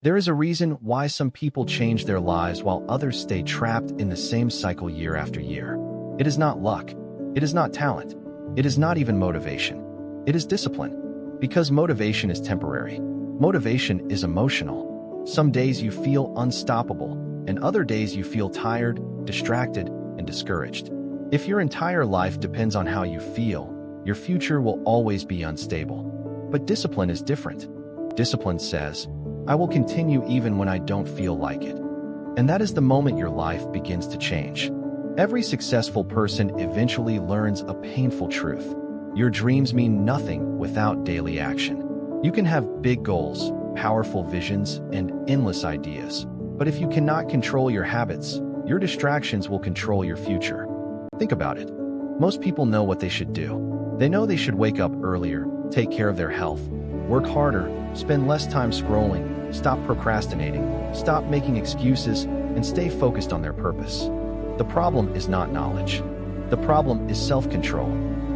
There is a reason why some people change their lives while others stay trapped in the same cycle year after year. It is not luck. It is not talent. It is not even motivation. It is discipline. Because motivation is temporary. Motivation is emotional. Some days you feel unstoppable, and other days you feel tired, distracted, and discouraged. If your entire life depends on how you feel, your future will always be unstable. But discipline is different. Discipline says, I will continue even when I don't feel like it. And that is the moment your life begins to change. Every successful person eventually learns a painful truth. Your dreams mean nothing without daily action. You can have big goals, powerful visions, and endless ideas. But if you cannot control your habits, your distractions will control your future. Think about it. Most people know what they should do. They know they should wake up earlier, take care of their health, work harder, spend less time scrolling, stop procrastinating, stop making excuses, and stay focused on their purpose. The problem is not knowledge. The problem is self-control.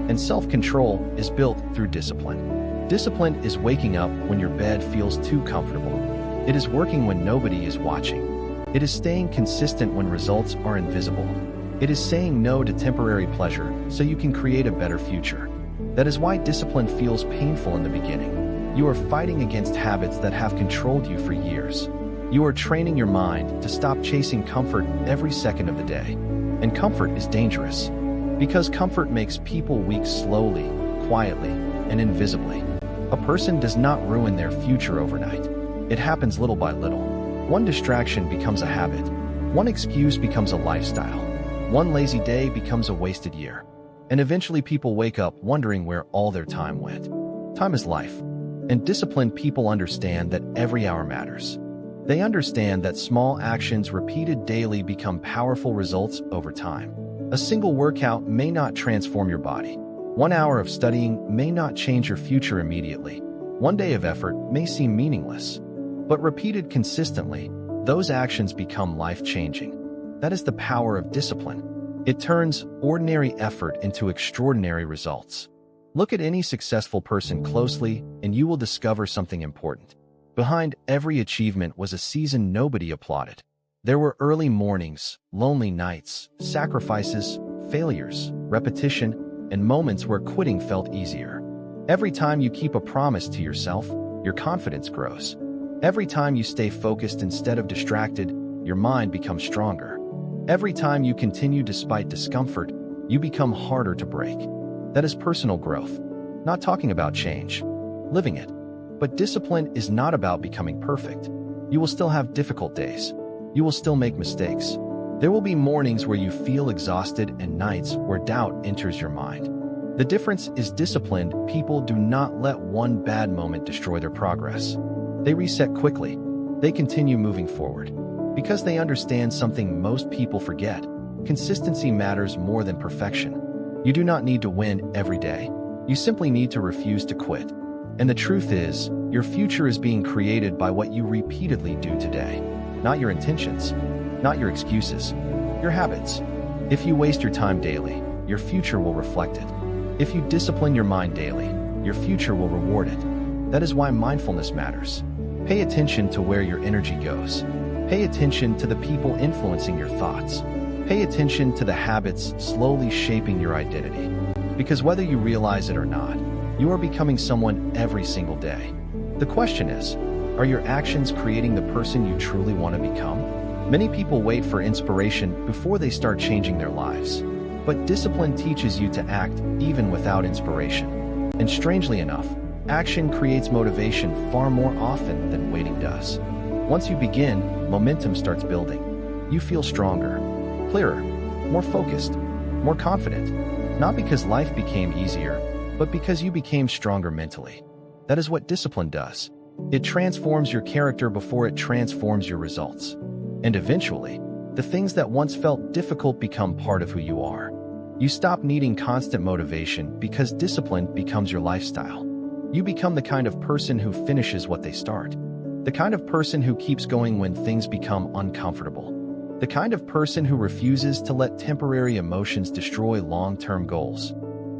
And self-control is built through discipline. Discipline is waking up when your bed feels too comfortable. It is working when nobody is watching. It is staying consistent when results are invisible. It is saying no to temporary pleasure so you can create a better future. That is why discipline feels painful in the beginning. You are fighting against habits that have controlled you for years. You are training your mind to stop chasing comfort every second of the day. And comfort is dangerous. Because comfort makes people weak slowly, quietly, and invisibly. A person does not ruin their future overnight. It happens little by little. One distraction becomes a habit. One excuse becomes a lifestyle. One lazy day becomes a wasted year. And eventually people wake up wondering where all their time went. Time is life. And disciplined people understand that every hour matters. They understand that small actions repeated daily become powerful results over time. A single workout may not transform your body. 1 hour of studying may not change your future immediately. 1 day of effort may seem meaningless. But repeated consistently, those actions become life-changing. That is the power of discipline. It turns ordinary effort into extraordinary results. Look at any successful person closely, and you will discover something important. Behind every achievement was a season nobody applauded. There were early mornings, lonely nights, sacrifices, failures, repetition, and moments where quitting felt easier. Every time you keep a promise to yourself, your confidence grows. Every time you stay focused instead of distracted, your mind becomes stronger. Every time you continue despite discomfort, you become harder to break. That is personal growth. Not talking about change, living it. But discipline is not about becoming perfect. You will still have difficult days. You will still make mistakes. There will be mornings where you feel exhausted and nights where doubt enters your mind. The difference is disciplined people do not let one bad moment destroy their progress. They reset quickly. They continue moving forward. Because they understand something most people forget. Consistency matters more than perfection. You do not need to win every day. You simply need to refuse to quit. And the truth is, your future is being created by what you repeatedly do today. Not your intentions, not your excuses, your habits. If you waste your time daily, your future will reflect it. If you discipline your mind daily, your future will reward it. That is why mindfulness matters. Pay attention to where your energy goes. Pay attention to the people influencing your thoughts. Pay attention to the habits slowly shaping your identity. Because whether you realize it or not, you are becoming someone every single day. The question is, are your actions creating the person you truly want to become? Many people wait for inspiration before they start changing their lives. But discipline teaches you to act even without inspiration. And strangely enough, action creates motivation far more often than waiting does. Once you begin, momentum starts building. You feel stronger, clearer, more focused, more confident. Not because life became easier, but because you became stronger mentally. That is what discipline does. It transforms your character before it transforms your results. And eventually, the things that once felt difficult become part of who you are. You stop needing constant motivation because discipline becomes your lifestyle. You become the kind of person who finishes what they start. The kind of person who keeps going when things become uncomfortable. The kind of person who refuses to let temporary emotions destroy long-term goals.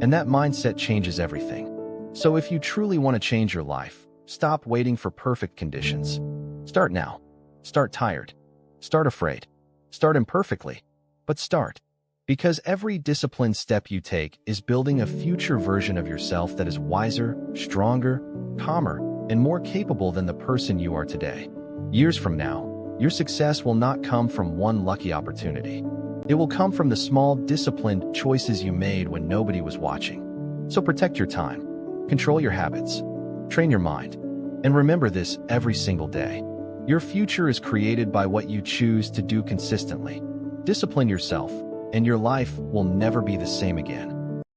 And that mindset changes everything. So if you truly want to change your life, stop waiting for perfect conditions. Start now. Start tired. Start afraid. Start imperfectly. But start. Because every disciplined step you take is building a future version of yourself that is wiser, stronger, calmer, and more capable than the person you are today. Years from now, your success will not come from one lucky opportunity. It will come from the small, disciplined choices you made when nobody was watching. So protect your time, control your habits, train your mind, and remember this every single day. Your future is created by what you choose to do consistently. Discipline yourself, and your life will never be the same again.